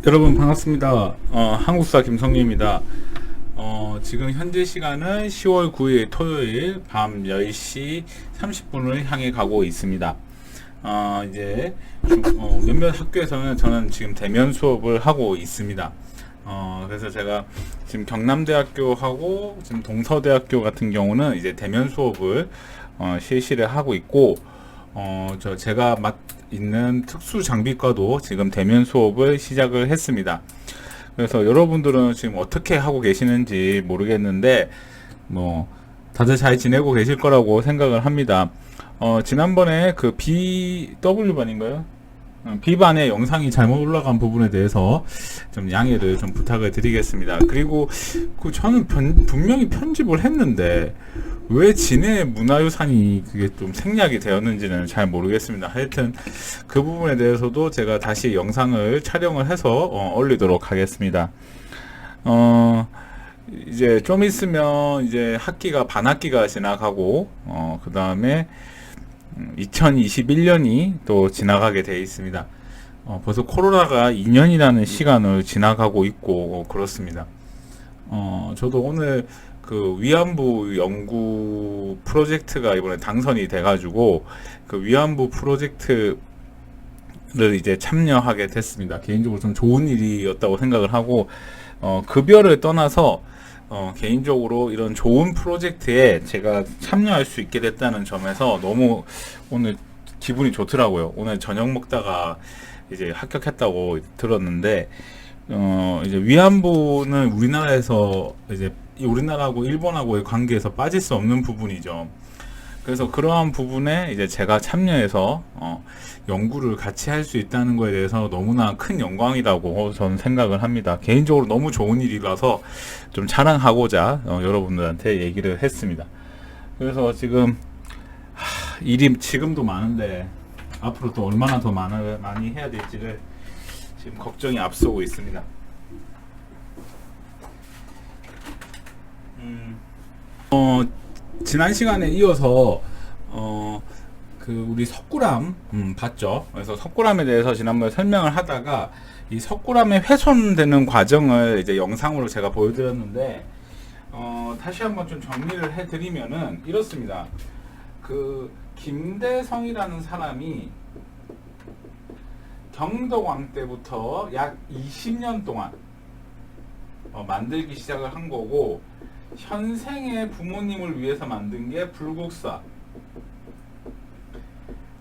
여러분 반갑습니다. 한국사 김성규입니다. 지금 현재 시간은 10월 9일 토요일 밤 10시 30분을 향해 가고 있습니다. 이제 몇몇 학교에서는 저는 지금 대면 수업을 하고 있습니다. 그래서 제가 지금 경남대학교하고 지금 동서대학교 같은 경우는 이제 대면 수업을 실시를 하고 있고, 제가 있는 특수장비과도 지금 대면 수업을 시작을 했습니다. 그래서 여러분들은 지금 어떻게 하고 계시는지 모르겠는데 다들 잘 지내고 계실 거라고 생각을 합니다. 지난번에 그 BW반인가요? B반의 영상이 잘못 올라간 부분에 대해서 좀 양해를 좀 부탁을 드리겠습니다. 그리고 저는 분명히 편집을 했는데 왜 진해 문화유산이 그게 좀 생략이 되었는지는 잘 모르겠습니다. 하여튼 그 부분에 대해서도 제가 다시 영상을 촬영을 해서 올리도록 하겠습니다. 이제 좀 있으면 이제 반학기가 지나가고 그 다음에 2021년이 또 지나가게 되어 있습니다. 벌써 코로나가 2년이라는 시간을 지나가고 있고 그렇습니다. 저도 오늘 그 위안부 연구 프로젝트가 이번에 당선이 돼가지고 그 위안부 프로젝트를 이제 참여하게 됐습니다. 개인적으로 좀 좋은 일이었다고 생각을 하고, 급여를 떠나서 개인적으로 이런 좋은 프로젝트에 제가 참여할 수 있게 됐다는 점에서 너무 오늘 기분이 좋더라고요. 오늘 저녁 먹다가 이제 합격했다고 들었는데, 이제 위안부는 우리나라에서 이제 우리나라하고 일본하고의 관계에서 빠질 수 없는 부분이죠. 그래서 그러한 부분에 이제 제가 참여해서 연구를 같이 할 수 있다는 거에 대해서 너무나 큰 영광이라고 저는 생각을 합니다. 개인적으로 너무 좋은 일이라서 좀 자랑하고자 여러분들한테 얘기를 했습니다. 그래서 지금 일이 지금도 많은데 앞으로 또 얼마나 더 많이 해야 될지를 지금 걱정이 앞서고 있습니다. 지난 시간에 이어서 우리 석굴암 봤죠. 그래서 석굴암에 대해서 지난번에 설명을 하다가 이 석굴암에 훼손되는 과정을 이제 영상으로 제가 보여드렸는데, 다시 한번 좀 정리를 해드리면은 이렇습니다. 그 김대성이라는 사람이 경덕왕 때부터 약 20년 동안 만들기 시작을 한 거고, 현생의 부모님을 위해서 만든 게 불국사.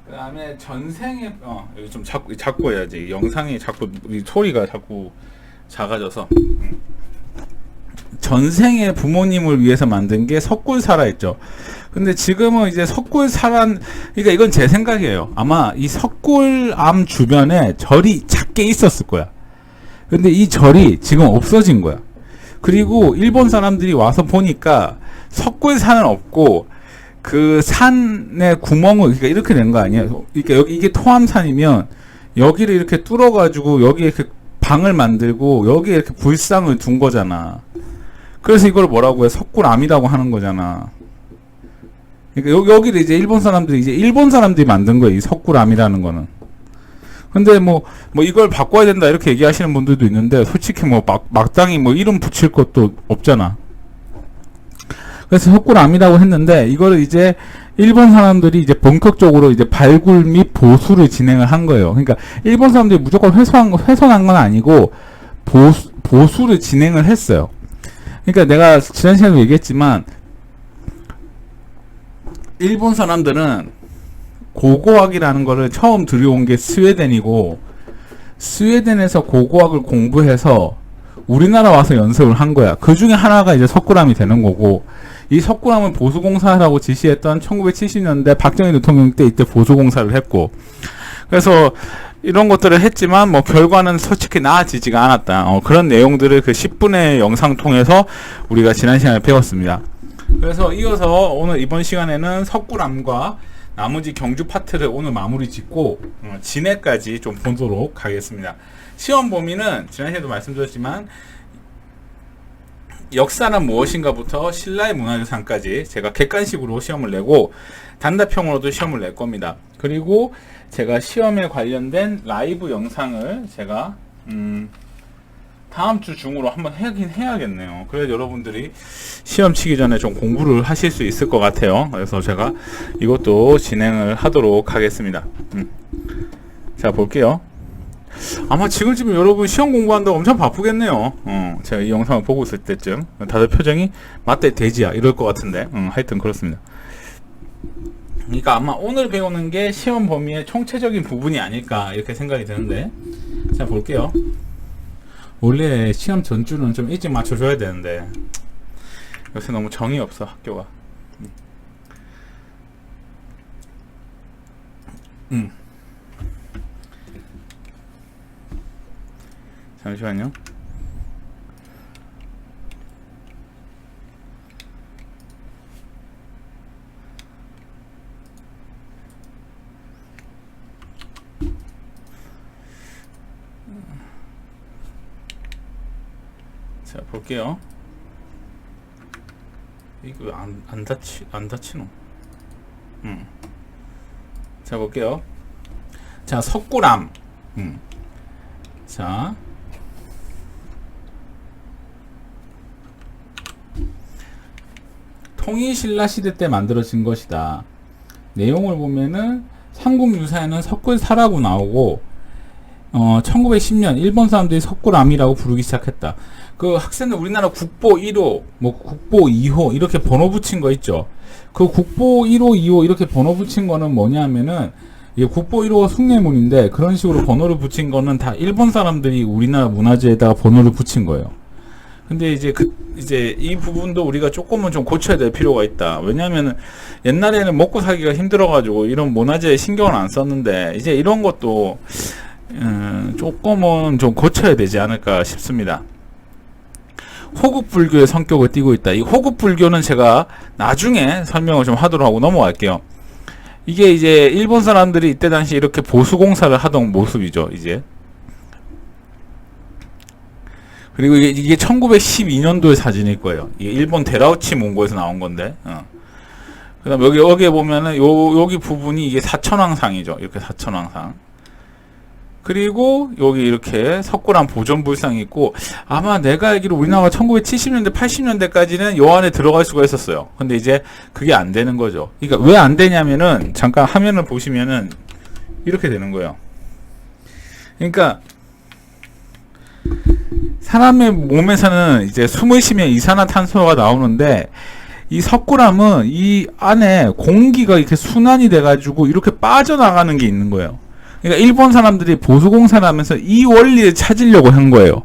그 다음에 전생에 여기 좀 자꾸 해야지. 영상이 자꾸 소리가 자꾸 작아져서. 전생의 부모님을 위해서 만든 게 석굴사라 했죠. 근데 지금은 이제 그러니까 이건 제 생각이에요. 아마 이 석굴암 주변에 절이 작게 있었을 거야. 근데 이 절이 지금 없어진 거야. 그리고 일본 사람들이 와서 보니까 석굴산은 없고 그 산의 구멍을, 그러니까 이렇게 된 거 아니에요. 그러니까 이게 토암산이면 여기를 이렇게 뚫어가지고 여기에 이렇게 방을 만들고 여기에 이렇게 불상을 둔 거잖아. 그래서 이걸 뭐라고 해? 석굴암이라고 하는 거잖아. 그러니까 여기를 이제 일본 사람들이 만든 거예요. 이 석굴암이라는 거는. 근데 이걸 바꿔야 된다 이렇게 얘기하시는 분들도 있는데, 솔직히 막당히 이름 붙일 것도 없잖아. 그래서 석굴암이라고 했는데, 이거를 이제 일본 사람들이 이제 본격적으로 이제 발굴 및 보수를 진행을 한 거예요. 그러니까 일본 사람들이 무조건 훼손한 건 아니고 보수를 진행을 했어요. 그러니까 내가 지난 시간에 얘기했지만, 일본 사람들은 고고학이라는 거를 처음 들여온 게 스웨덴이고, 스웨덴에서 고고학을 공부해서 우리나라 와서 연습을 한 거야. 그 중에 하나가 이제 석굴암이 되는 거고, 이 석굴암을 보수공사라고 지시했던 1970년대 박정희 대통령 때 이때 보수공사를 했고, 그래서 이런 것들을 했지만 결과는 솔직히 나아지지가 않았다. 그런 내용들을 그 10분의 영상 통해서 우리가 지난 시간에 배웠습니다. 그래서 이어서 이번 시간에는 석굴암과 나머지 경주 파트를 오늘 마무리 짓고 진해까지 좀 보도록 하겠습니다. 시험 범위는 지난 시간에도 말씀드렸지만 역사는 무엇인가부터 신라의 문화유산까지 제가 객관식으로 시험을 내고 단답형으로도 시험을 낼 겁니다. 그리고 제가 시험에 관련된 라이브 영상을 제가 다음 주 중으로 한번 하긴 해야겠네요. 그래야 여러분들이 시험 치기 전에 좀 공부를 하실 수 있을 것 같아요. 그래서 제가 이것도 진행을 하도록 하겠습니다. 자, 볼게요. 아마 지금쯤 여러분 시험 공부한다고 엄청 바쁘겠네요. 제가 이 영상을 보고 있을 때쯤 다들 표정이 맞대 돼지야 이럴 것 같은데 하여튼 그렇습니다. 그러니까 아마 오늘 배우는 게 시험 범위의 총체적인 부분이 아닐까 이렇게 생각이 드는데, 자 볼게요. 원래 시험 전주는 좀 일찍 맞춰줘야 되는데 요새 너무 정이 없어 학교가. 잠시만요. 자, 볼게요. 이거 안 다치노? 자, 볼게요. 자, 석굴암. 자, 통일신라 시대 때 만들어진 것이다. 내용을 보면은 삼국유사에는 석굴사라고 나오고 1910년 일본 사람들이 석굴암이라고 부르기 시작했다. 그 학생들 우리나라 국보 1호, 뭐 국보 2호 이렇게 번호 붙인 거 있죠. 그 국보 1호, 2호 이렇게 번호 붙인 거는 뭐냐면은 이게 국보 1호가 숭례문인데 그런 식으로 번호를 붙인 거는 다 일본 사람들이 우리나라 문화재에다가 번호를 붙인 거예요. 근데 이제 이제 이 부분도 우리가 조금은 좀 고쳐야 될 필요가 있다. 왜냐면은 옛날에는 먹고 살기가 힘들어가지고 이런 문화재에 신경을 안 썼는데 이제 이런 것도 조금은 좀 고쳐야 되지 않을까 싶습니다. 호국불교의 성격을 띠고 있다. 이 호국불교는 제가 나중에 설명을 좀 하도록 하고 넘어갈게요. 이게 이제 일본 사람들이 이때 당시 이렇게 보수공사를 하던 모습이죠. 이제 그리고 이게 1912년도의 사진일 거예요. 이게 일본 데라우치 몽고에서 나온 건데. 그 다음 여기에 보면은 여기 부분이 이게 사천왕상이죠. 이렇게 사천왕상. 그리고 여기 이렇게 석굴암 보존불상이 있고, 아마 내가 알기로 우리나라가 1970년대 80년대까지는 요 안에 들어갈 수가 있었어요. 근데 이제 그게 안 되는 거죠. 그러니까 왜 안 되냐면은 잠깐 화면을 보시면은 이렇게 되는 거예요. 그러니까 사람의 몸에서는 이제 숨을 쉬면 이산화탄소가 나오는데 이 석굴암은 이 안에 공기가 이렇게 순환이 돼가지고 이렇게 빠져나가는 게 있는 거예요. 그러니까 일본 사람들이 보수공사를 하면서 이 원리를 찾으려고 한 거예요.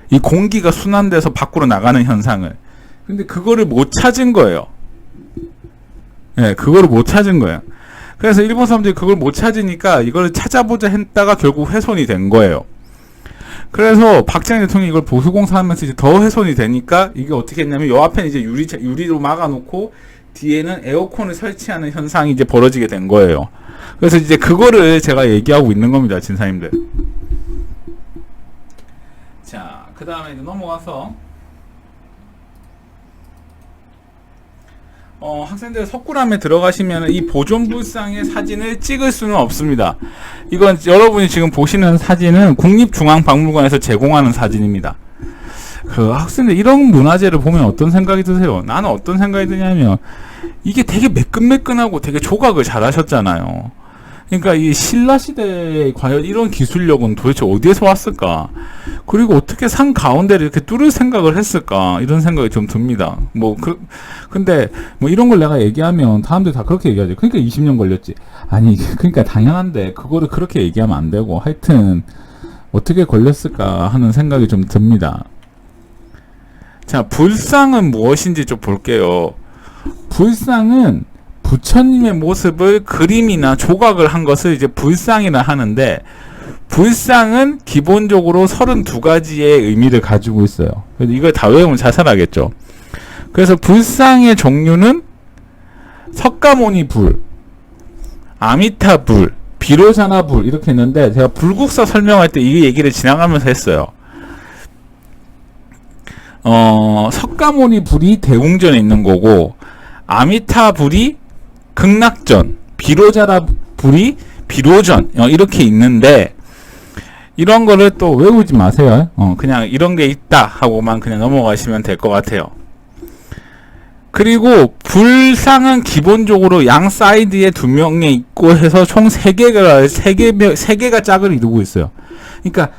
이 공기가 순환돼서 밖으로 나가는 현상을. 근데 그거를 못 찾은 거예요. 네, 그거를 못 찾은 거예요. 그래서 일본 사람들이 그걸 못 찾으니까 이걸 찾아보자 했다가 결국 훼손이 된 거예요. 그래서 박정희 대통령이 이걸 보수공사하면서 이제 더 훼손이 되니까 이게 어떻게 했냐면 요 앞에는 이제 유리로 막아놓고 뒤에는 에어컨을 설치하는 현상이 이제 벌어지게 된 거예요. 그래서 이제 그거를 제가 얘기하고 있는 겁니다, 진사님들. 자, 그 다음에 이제 넘어가서 학생들 석굴암에 들어가시면 이 보존불상의 사진을 찍을 수는 없습니다. 이건 여러분이 지금 보시는 사진은 국립중앙박물관에서 제공하는 사진입니다. 그 학생들 이런 문화재를 보면 어떤 생각이 드세요? 나는 어떤 생각이 드냐면 이게 되게 매끈매끈하고 되게 조각을 잘 하셨잖아요. 그러니까 이 신라 시대에 과연 이런 기술력은 도대체 어디에서 왔을까? 그리고 어떻게 산 가운데를 이렇게 뚫을 생각을 했을까? 이런 생각이 좀 듭니다. 근데 이런 걸 내가 얘기하면 사람들이 다 그렇게 얘기하죠. 그러니까 20년 걸렸지. 아니, 그러니까 당연한데 그거를 그렇게 얘기하면 안 되고 하여튼 어떻게 걸렸을까 하는 생각이 좀 듭니다. 자, 불상은 무엇인지 좀 볼게요. 불상은 부처님의 모습을 그림이나 조각을 한 것을 이제 불상이라 하는데, 불상은 기본적으로 32가지의 의미를 가지고 있어요. 그래서 이걸 다 외우면 자살하겠죠. 그래서 불상의 종류는 석가모니 불, 아미타 불, 비로자나 불 이렇게 있는데, 제가 불국사 설명할 때 이 얘기를 지나가면서 했어요. 석가모니 불이 대웅전에 있는 거고, 아미타 불이 극락전, 비로자나 불이 비로전 이렇게 있는데, 이런 거를 또 외우지 마세요. 그냥 이런 게 있다 하고만 그냥 넘어가시면 될 것 같아요. 그리고 불상은 기본적으로 양 사이드에 2명이 있고 해서 총 3개가 짝을 이루고 있어요. 그러니까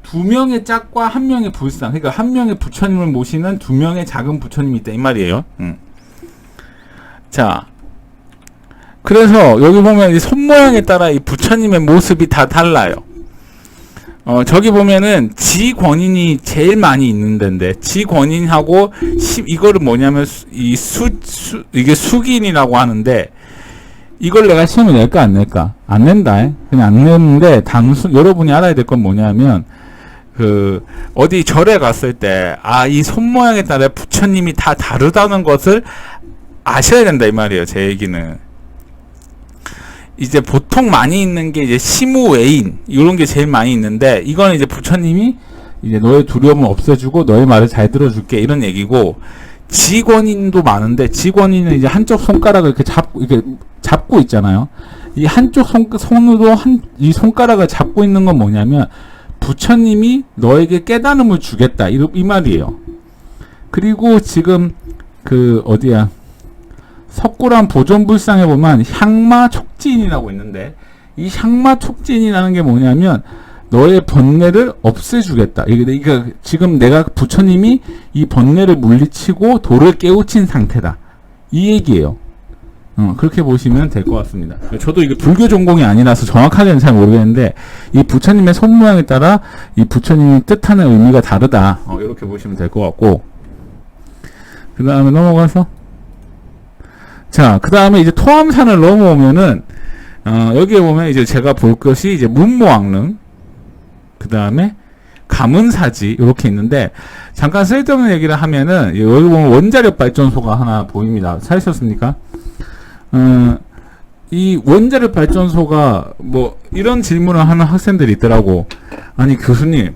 2명의 짝과 1명의 불상, 그러니까 1명의 부처님을 모시는 2명의 작은 부처님이 있다 이 말이에요. 자, 그래서 여기 보면 이 손 모양에 따라 이 부처님의 모습이 다 달라요. 저기 보면은 지권인이 제일 많이 있는 데인데, 지권인하고 이거를 뭐냐면 이게 숙인이라고 하는데, 이걸 내가 시험에 낼까 안 낼까? 안 낸다. 그냥 안 내는데, 여러분이 알아야 될 건 뭐냐면, 어디 절에 갔을 때, 이 손 모양에 따라 부처님이 다 다르다는 것을 아셔야 된다 이 말이에요. 제 얘기는. 이제 보통 많이 있는 게 이제 시무외인 이런 게 제일 많이 있는데, 이거는 이제 부처님이 이제 너의 두려움을 없애주고 너의 말을 잘 들어줄게 이런 얘기고, 지권인도 많은데, 지권인은 이제 한쪽 손가락을 이렇게 잡고 있잖아요. 이 한쪽 손으로 이 손가락을 잡고 있는 건 뭐냐면 부처님이 너에게 깨달음을 주겠다 이 말이에요. 그리고 지금 어디야? 석굴암 보존불상에 보면 향마촉진이라고 있는데, 이 향마촉진이라는 게 뭐냐면 너의 번뇌를 없애주겠다. 그러니까 지금 내가 부처님이 이 번뇌를 물리치고 도를 깨우친 상태다 이 얘기예요. 그렇게 보시면 될 것 같습니다. 저도 이게 불교 전공이 아니라서 정확하게는 잘 모르겠는데, 이 부처님의 손 모양에 따라 이 부처님이 뜻하는 의미가 다르다. 이렇게 보시면 될 것 같고, 그 다음에 넘어가서, 자, 그 다음에 이제 토암산을 넘어오면은, 여기에 보면 이제 제가 볼 것이 이제 문모왕릉, 그 다음에 가문사지, 이렇게 있는데, 잠깐 쓸데없는 얘기를 하면은, 여기 보면 원자력 발전소가 하나 보입니다. 찾으셨습니까? 이 원자력 발전소가 뭐, 이런 질문을 하는 학생들이 있더라고. 아니, 교수님,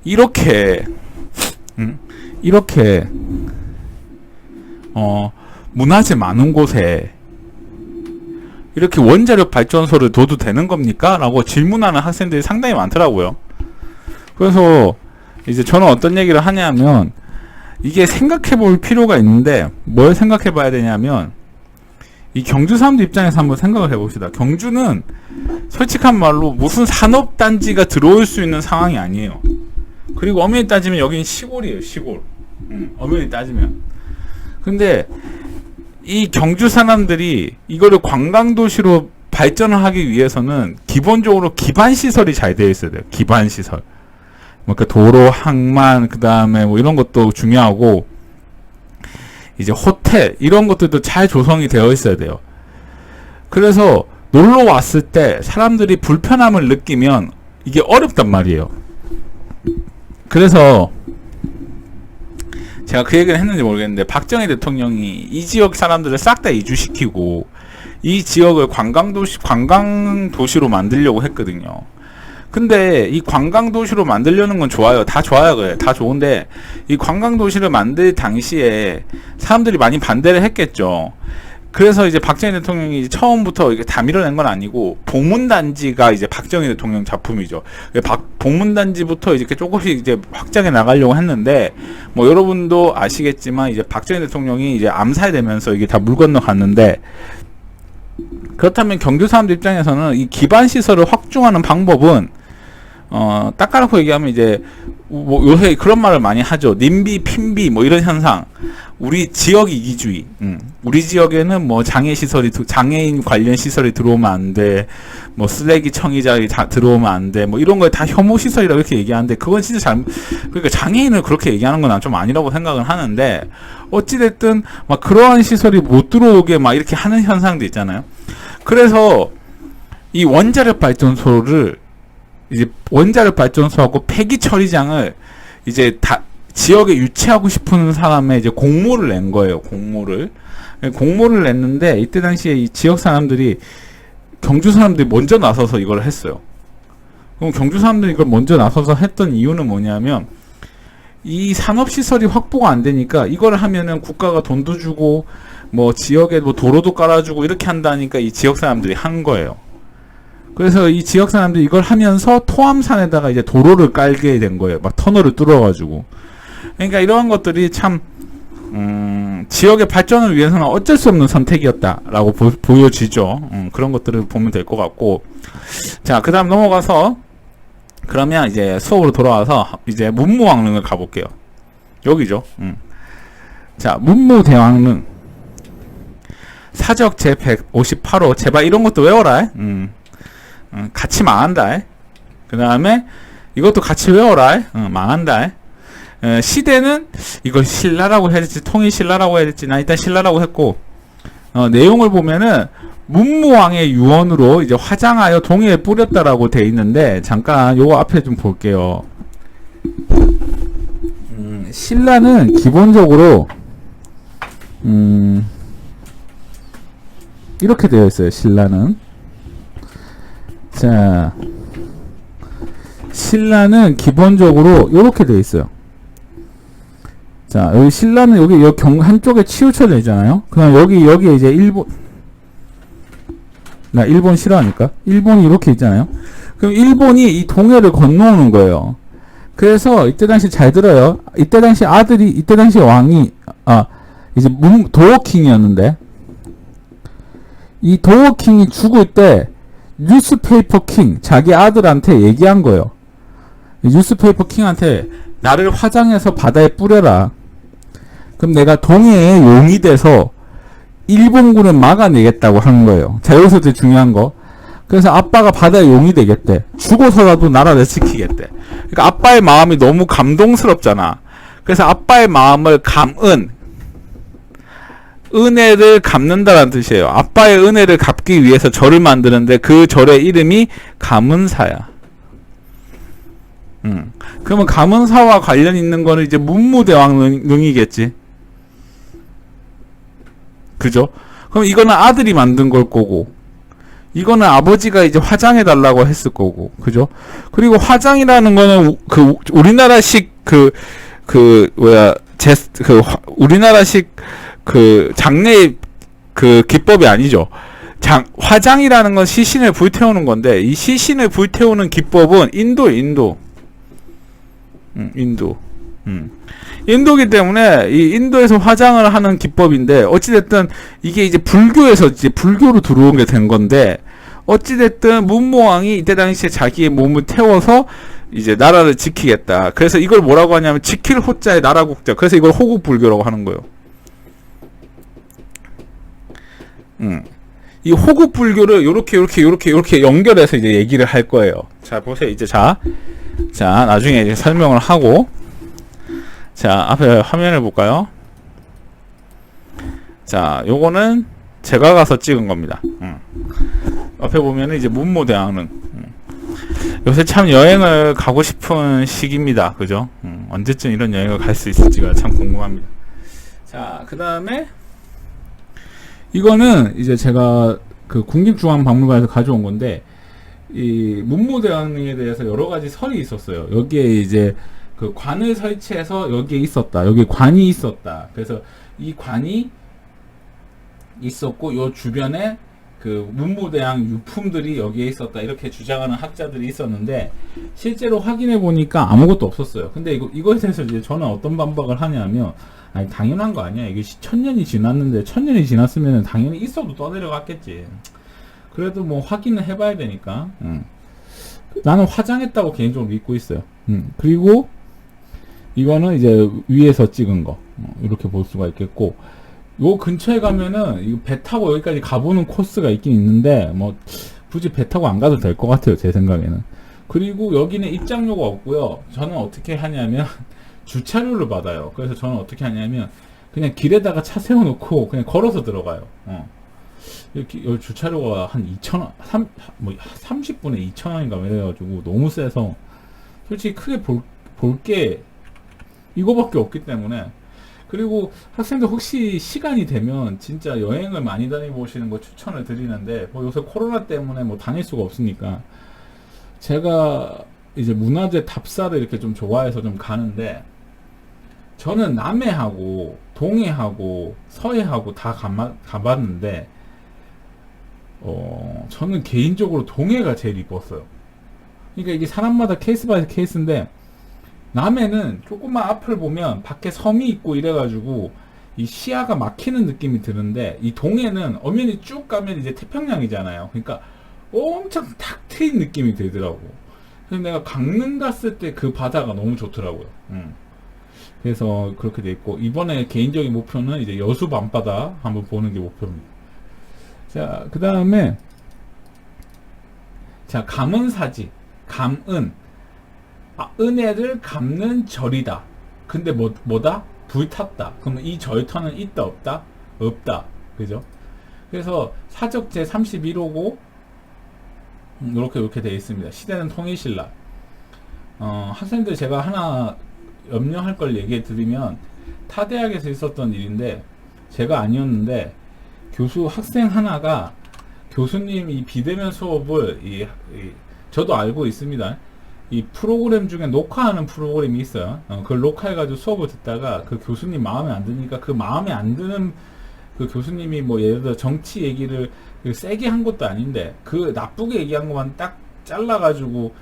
이렇게, 문화재 많은 곳에 이렇게 원자력 발전소를 둬도 되는 겁니까? 라고 질문하는 학생들이 상당히 많더라고요. 그래서 이제 저는 어떤 얘기를 하냐면, 이게 생각해 볼 필요가 있는데, 뭘 생각해 봐야 되냐면, 이 경주 사람들 입장에서 한번 생각을 해 봅시다. 경주는 솔직한 말로 무슨 산업단지가 들어올 수 있는 상황이 아니에요. 그리고 엄연히 따지면 여기는 시골이에요, 시골. 엄연히 따지면. 근데 이 경주 사람들이 이거를 관광도시로 발전을 하기 위해서는 기본적으로 기반시설이 잘 되어 있어야 돼요. 기반시설. 그러니까 도로, 항만, 그 다음에 뭐 이런 것도 중요하고, 이제 호텔, 이런 것들도 잘 조성이 되어 있어야 돼요. 그래서 놀러 왔을 때 사람들이 불편함을 느끼면 이게 어렵단 말이에요. 그래서 제가 그 얘기를 했는지 모르겠는데, 박정희 대통령이 이 지역 사람들을 싹 다 이주시키고 이 지역을 관광도시로 만들려고 했거든요. 근데 이 관광도시로 만들려는 건 좋아요. 다 좋아요. 그래. 다 좋은데, 이 관광도시를 만들 당시에 사람들이 많이 반대를 했겠죠. 그래서 이제 박정희 대통령이 처음부터 이게 다 밀어낸 건 아니고, 봉문단지가 이제 박정희 대통령 작품이죠. 봉문단지부터 이렇게 조금씩 이제 확장해 나가려고 했는데, 뭐 여러분도 아시겠지만 이제 박정희 대통령이 이제 암살되면서 이게 다 물 건너 갔는데, 그렇다면 경주 사람들 입장에서는 이 기반 시설을 확충하는 방법은, 딱 깔아놓고 얘기하면 이제 뭐 요새 그런 말을 많이 하죠. 님비, 핀비 뭐 이런 현상. 우리 지역 이기주의. 우리 지역에는 뭐 장애인 관련 시설이 들어오면 안 돼. 뭐 쓰레기 청이자리 들어오면 안 돼. 뭐 이런 걸 다 혐오 시설이라고 이렇게 얘기하는데, 그건 진짜 그러니까 장애인을 그렇게 얘기하는 건 좀 아니라고 생각을 하는데, 어찌됐든 막 그러한 시설이 못 들어오게 막 이렇게 하는 현상도 있잖아요. 그래서 이 원자력 발전소를 이제 원자력 발전소하고 폐기 처리장을 이제 다 지역에 유치하고 싶은 사람의 이제 공모를 낸 거예요. 공모를 냈는데, 이때 당시에 이 지역 사람들이, 경주 사람들이 먼저 나서서 이걸 했어요. 그럼 경주 사람들이 이걸 먼저 나서서 했던 이유는 뭐냐면, 이 산업시설이 확보가 안 되니까 이걸 하면은 국가가 돈도 주고 뭐 지역에 뭐 도로도 깔아주고 이렇게 한다니까 이 지역 사람들이 한 거예요. 그래서 이 지역 사람들이 이걸 하면서 토암산에다가 이제 도로를 깔게 된 거예요. 막 터널을 뚫어가지고. 그러니까 이러한 것들이 참 지역의 발전을 위해서는 어쩔 수 없는 선택이었다라고 보여지죠. 그런 것들을 보면 될 것 같고. 자, 그 다음 넘어가서 그러면 이제 수업으로 돌아와서 이제 문무왕릉을 가볼게요. 여기죠. 자, 문무대왕릉 사적 제158호. 제발 이런 것도 외워라. 같이 망한다. 그 다음에 이것도 같이 외워라. 망한다. 시대는 이걸 신라라고 해야 될지 통일신라라고 해야 될지 나 일단 신라라고 했고, 내용을 보면은 문무왕의 유언으로 이제 화장하여 동해에 뿌렸다라고 돼 있는데, 잠깐 요거 앞에 좀 볼게요. 신라는 기본적으로 이렇게 되어 있어요. 신라는, 자, 신라는 기본적으로 이렇게 되어 있어요. 자, 여기 신라는 여기 한쪽에 치우쳐져 있잖아요. 그럼 여기에 이제 나 일본 싫어하니까. 일본이 이렇게 있잖아요. 그럼 일본이 이 동해를 건너오는 거예요. 그래서 이때 당시 잘 들어요. 이때 당시 왕이, 이제 도어킹이었는데, 이 도어킹이 죽을 때, 뉴스페이퍼 킹, 자기 아들한테 얘기한 거예요. 뉴스페이퍼 킹한테, 나를 화장해서 바다에 뿌려라. 그럼 내가 동해에 용이 돼서 일본군을 막아내겠다고 하는 거예요. 자, 여기서 되게 중요한 거. 그래서 아빠가 바다에 용이 되겠대. 죽어서라도 나라를 지키겠대. 그러니까 아빠의 마음이 너무 감동스럽잖아. 그래서 아빠의 마음을 은혜를 갚는다라는 뜻이에요. 아빠의 은혜를 갚기 위해서 절을 만드는데 그 절의 이름이 감은사야. 그러면 감은사와 관련 있는 거는 이제 문무대왕릉이겠지. 그죠? 그럼 이거는 아들이 만든 걸 거고, 이거는 아버지가 이제 화장해 달라고 했을 거고, 그죠? 그리고 화장이라는 거는 우리나라식 우리나라식 장례 기법이 아니죠. 화장이라는 건 시신을 불태우는 건데, 이 시신을 불태우는 기법은 인도기 때문에 이 인도에서 화장을 하는 기법인데, 어찌됐든 이게 이제 불교에서 이제 불교로 들어온 게 된 건데, 어찌됐든 문무왕이 이때 당시에 자기의 몸을 태워서 이제 나라를 지키겠다. 그래서 이걸 뭐라고 하냐면 지킬 호자의 나라국자. 그래서 이걸 호국불교라고 하는 거예요. 이 호국불교를 요렇게 연결해서 이제 얘기를 할 거예요. 자, 보세요. 이제 자, 나중에 이제 설명을 하고, 자, 앞에 화면을 볼까요? 자, 요거는 제가 가서 찍은 겁니다. 앞에 보면은 이제 문무대왕릉. 요새 참 여행을 가고 싶은 시기입니다. 그죠? 언제쯤 이런 여행을 갈 수 있을지가 참 궁금합니다. 자, 그 다음에 이거는 이제 제가 그 국립중앙박물관에서 가져온 건데, 이 문무대왕릉에 대해서 여러 가지 설이 있었어요. 여기에 이제 그 관을 설치해서 여기에 있었다. 여기 관이 있었다. 그래서 이 관이 있었고, 요 주변에 그 문무대왕 유품들이 여기에 있었다. 이렇게 주장하는 학자들이 있었는데, 실제로 확인해 보니까 아무것도 없었어요. 근데 이거에 대해서 이제 저는 어떤 반박을 하냐면, 아니, 당연한 거 아니야. 이게 1000년이 지났는데, 1000년이 지났으면 당연히 있어도 떠내려갔겠지. 그래도 뭐 확인을 해봐야 되니까. 나는 화장했다고 개인적으로 믿고 있어요. 그리고 이거는 이제 위에서 찍은 거. 이렇게 볼 수가 있겠고, 요 근처에 가면은 이거 배 타고 여기까지 가보는 코스가 있긴 있는데, 뭐 굳이 배 타고 안 가도 될 것 같아요, 제 생각에는. 그리고 여기는 입장료가 없고요. 저는 어떻게 하냐면 주차료를 받아요. 그래서 저는 어떻게 하냐면 그냥 길에다가 차 세워놓고 그냥 걸어서 들어가요. 이렇게 여기 주차료가 한 2,000원, 30분에 2,000원인가 이래가지고 너무 세서 솔직히 크게 볼 게 이거밖에 없기 때문에. 그리고 학생들 혹시 시간이 되면 진짜 여행을 많이 다녀보시는 거 추천을 드리는데, 뭐 요새 코로나 때문에 뭐 다닐 수가 없으니까, 제가 이제 문화재 답사를 이렇게 좀 좋아해서 좀 가는데, 저는 남해하고 동해하고 서해하고 다 가봤는데, 저는 개인적으로 동해가 제일 이뻤어요. 그러니까 이게 사람마다 케이스 바이 케이스인데, 남해는 조금만 앞을 보면 밖에 섬이 있고 이래가지고 이 시야가 막히는 느낌이 드는데, 이 동해는 엄연히 쭉 가면 이제 태평양이잖아요. 그러니까 엄청 탁 트인 느낌이 들더라고. 그래서 내가 강릉 갔을 때 그 바다가 너무 좋더라고요. 그래서 그렇게 돼 있고, 이번에 개인적인 목표는 이제 여수 밤바다 한번 보는 게 목표입니다. 자, 그 다음에, 자, 감은사지. 감은. 은혜를 갚는 절이다. 근데 뭐다? 불탔다. 그러면 이 절터는 있다, 없다? 없다. 그죠? 그래서 사적 제 31호고, 이렇게 되어 있습니다. 시대는 통일신라. 학생들 제가 하나 염려할 걸 얘기해 드리면, 타 대학에서 있었던 일인데, 제가 아니었는데, 학생 하나가 교수님이 비대면 수업을, 저도 알고 있습니다. 이 프로그램 중에 녹화하는 프로그램이 있어요. 그걸 녹화해가지고 수업을 듣다가 그 교수님 마음에 안 드니까, 그 마음에 안 드는 그 교수님이 뭐 예를 들어 정치 얘기를 세게 한 것도 아닌데, 그 나쁘게 얘기한 것만 딱 잘라가지고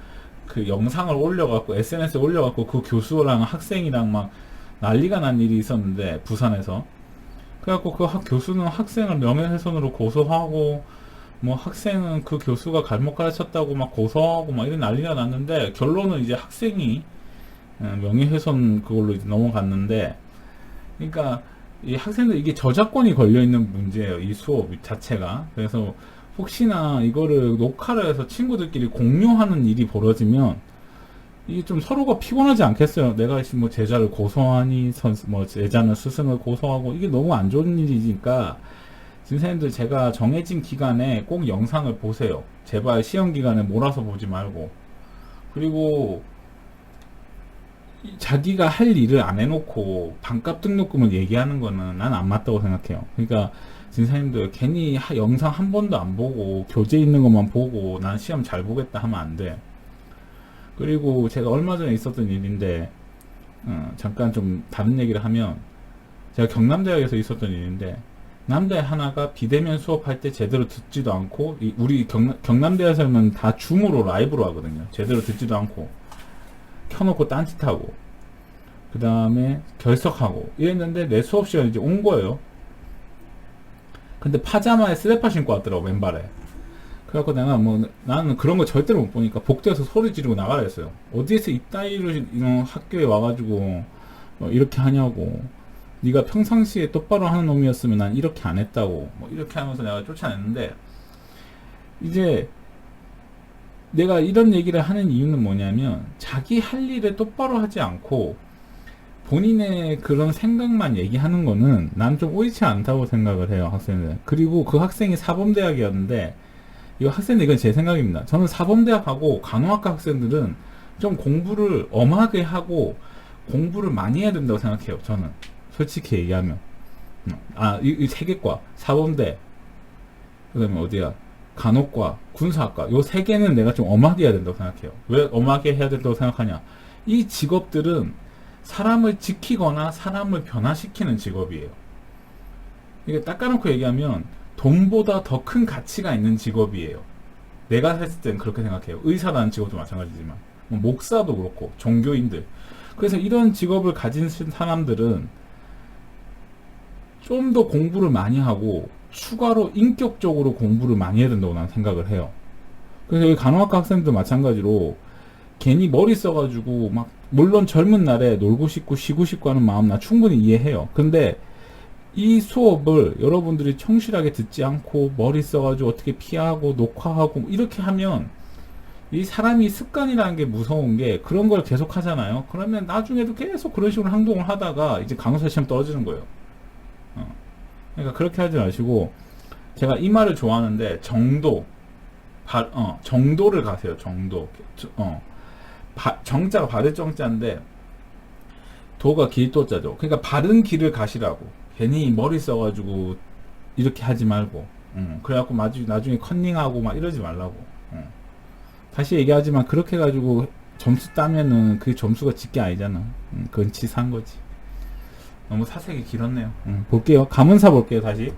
그 영상을 올려갖고 SNS에 올려갖고 그 교수랑 학생이랑 막 난리가 난 일이 있었는데, 부산에서. 그래갖고 그 교수는 학생을 명예훼손으로 고소하고, 뭐 학생은 그 교수가 잘못 가르쳤다고 막 고소하고 막 이런 난리가 났는데, 결론은 이제 학생이 명예훼손 그걸로 이제 넘어갔는데, 그러니까 이 학생들 이게 저작권이 걸려 있는 문제예요, 이 수업 자체가. 그래서 혹시나 이거를 녹화를 해서 친구들끼리 공유하는 일이 벌어지면 이게 좀 서로가 피곤하지 않겠어요? 내가 뭐 제자를 고소하니, 뭐 제자는 스승을 고소하고, 이게 너무 안 좋은 일이니까, 선생님들 제가 정해진 기간에 꼭 영상을 보세요. 제발 시험 기간에 몰아서 보지 말고. 그리고 자기가 할 일을 안 해놓고 반값 등록금을 얘기하는 거는 난 안 맞다고 생각해요. 그러니까 선생님들 괜히 영상 한 번도 안 보고 교재 있는 것만 보고 난 시험 잘 보겠다 하면 안 돼. 그리고 제가 얼마 전에 있었던 일인데, 잠깐 좀 다른 얘기를 하면, 제가 경남대학에서 있었던 일인데, 남대 하나가 비대면 수업할 때 제대로 듣지도 않고, 우리 경남대에서는 다 줌으로 라이브로 하거든요. 제대로 듣지도 않고, 켜놓고 딴짓하고, 그 다음에 결석하고 이랬는데, 내 수업 시간이 이제 온 거예요. 근데 파자마에 슬리퍼 신고 왔더라고, 맨발에. 그래갖고 내가 나는 그런 거 절대로 못 보니까 복도에서 소리 지르고 나가라 했어요. 어디에서 이따위로 학교에 와가지고 이렇게 하냐고. 네가 평상시에 똑바로 하는 놈이었으면 난 이렇게 안 했다고. 뭐 이렇게 하면서 내가 쫓아냈는데, 이제 내가 이런 얘기를 하는 이유는 뭐냐면, 자기 할 일을 똑바로 하지 않고 본인의 그런 생각만 얘기하는 거는 난 좀 옳지 않다고 생각을 해요, 학생들. 그리고 그 학생이 사범대학이었는데, 이거 학생들, 이건 제 생각입니다. 저는 사범대학하고 간호학과 학생들은 좀 공부를 엄하게 하고 공부를 많이 해야 된다고 생각해요, 저는. 솔직히 얘기하면. 이 세계과, 사범대, 그 다음에 어디야, 간호과, 군사학과, 요 세 개는 내가 좀 엄하게 해야 된다고 생각해요. 왜 엄하게 해야 된다고 생각하냐? 이 직업들은 사람을 지키거나 사람을 변화시키는 직업이에요. 이게 딱 까놓고 얘기하면 돈보다 더 큰 가치가 있는 직업이에요. 내가 했을 땐 그렇게 생각해요. 의사라는 직업도 마찬가지지만, 뭐 목사도 그렇고, 종교인들. 그래서 이런 직업을 가진 사람들은 좀 더 공부를 많이 하고 추가로 인격적으로 공부를 많이 해야 된다고 나는 생각을 해요. 그래서 여기 간호학과 학생들도 마찬가지로 괜히 머리 써가지고 막, 물론 젊은 날에 놀고 싶고 쉬고 싶고 하는 마음 나 충분히 이해해요. 근데 이 수업을 여러분들이 충실하게 듣지 않고 머리 써가지고 어떻게 피하고 녹화하고 이렇게 하면, 이 사람이 습관이라는 게 무서운 게, 그런 걸 계속 하잖아요. 그러면 나중에도 계속 그런 식으로 행동을 하다가 이제 간호사 시험 떨어지는 거예요. 그러니까 그렇게 하지 마시고, 제가 이 말을 좋아하는데, 정도를 가세요. 정도. 정자가 바를 정자인데 도가 길도자죠. 그러니까 바른 길을 가시라고. 괜히 머리 써가지고 이렇게 하지 말고, 그래갖고 나중에 컨닝하고 막 이러지 말라고. 다시 얘기하지만 그렇게 해가지고 점수 따면은 그 점수가 집게 아니잖아. 그건 치사한 거지. 너무 사색이 길었네요. 볼게요. 가문사 볼게요. 다시.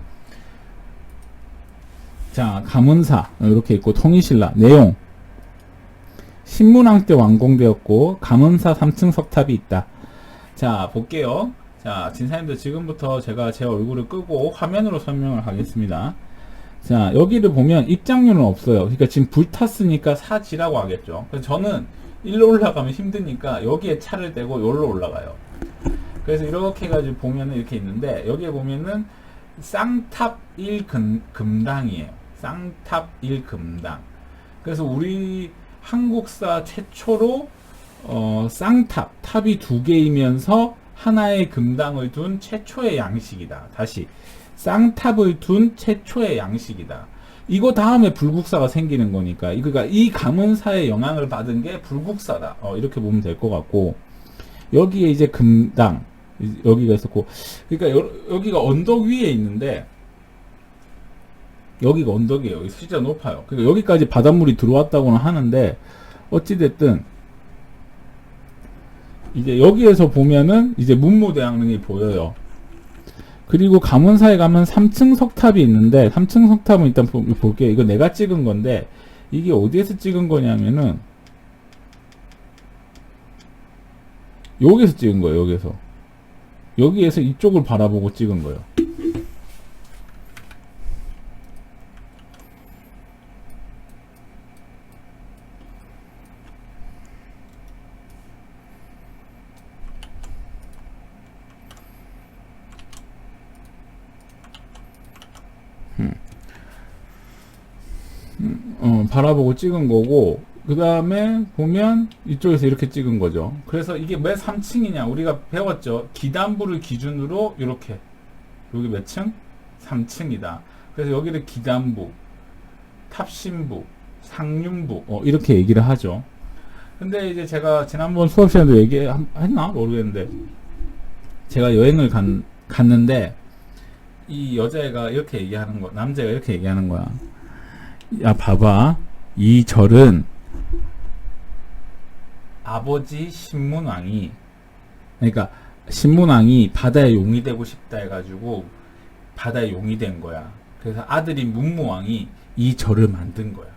자, 가문사 이렇게 있고 통일신라 내용 신문왕 때 완공되었고 가문사 3층 석탑이 있다. 자, 볼게요. 자, 진사님들 지금부터 제가 제 얼굴을 끄고 화면으로 설명을 하겠습니다. 자, 여기를 보면 입장료는 없어요. 그러니까 지금 불탔으니까 사지라고 하겠죠. 그래서 저는 일로 올라가면 힘드니까 여기에 차를 대고 여기로 올라가요. 그래서 이렇게 해가지고 보면은 이렇게 있는데 여기에 보면은 쌍탑 1금당이에요. 쌍탑 1금당. 그래서 우리 한국사 최초로 쌍탑, 탑이 두 개이면서 하나의 금당을 둔 최초의 양식이다. 다시 쌍탑을 둔 최초의 양식이다. 이거 다음에 불국사가 생기는 거니까 그러니까 이 가문사의 영향을 받은 게 불국사다. 이렇게 보면 될 것 같고 여기에 이제 금당 여기가 있었고 그러니까 여기가 언덕 위에 있는데 여기가 언덕이에요. 여기 진짜 높아요. 그러니까 여기까지 바닷물이 들어왔다고는 하는데 어찌됐든 이제 여기에서 보면은 이제 문무대왕릉이 보여요. 그리고 가문사에 가면 3층 석탑이 있는데 3층 석탑은 일단 볼게요. 이거 내가 찍은 건데 이게 어디에서 찍은 거냐면은 여기서 찍은 거예요. 여기에서 이쪽을 바라보고 찍은 거예요. 바라보고 찍은 거고 그 다음에 보면 이쪽에서 이렇게 찍은 거죠. 그래서 이게 왜 3층이냐 우리가 배웠죠. 기단부를 기준으로 이렇게 여기 몇 층? 3층이다. 그래서 여기를 기단부, 탑신부, 상륜부 이렇게 얘기를 하죠. 근데 이제 제가 지난번 수업 시간에도 얘기했나 모르겠는데 제가 여행을 갔는데 이 여자애가 이렇게 얘기하는 거, 남자가 이렇게 얘기하는 거야. 야, 봐봐. 이 절은 아버지 신문왕이, 그러니까 신문왕이 바다의 용이 되고 싶다 해가지고 바다의 용이 된 거야. 그래서 아들이 문무왕이 이 절을 만든 거야.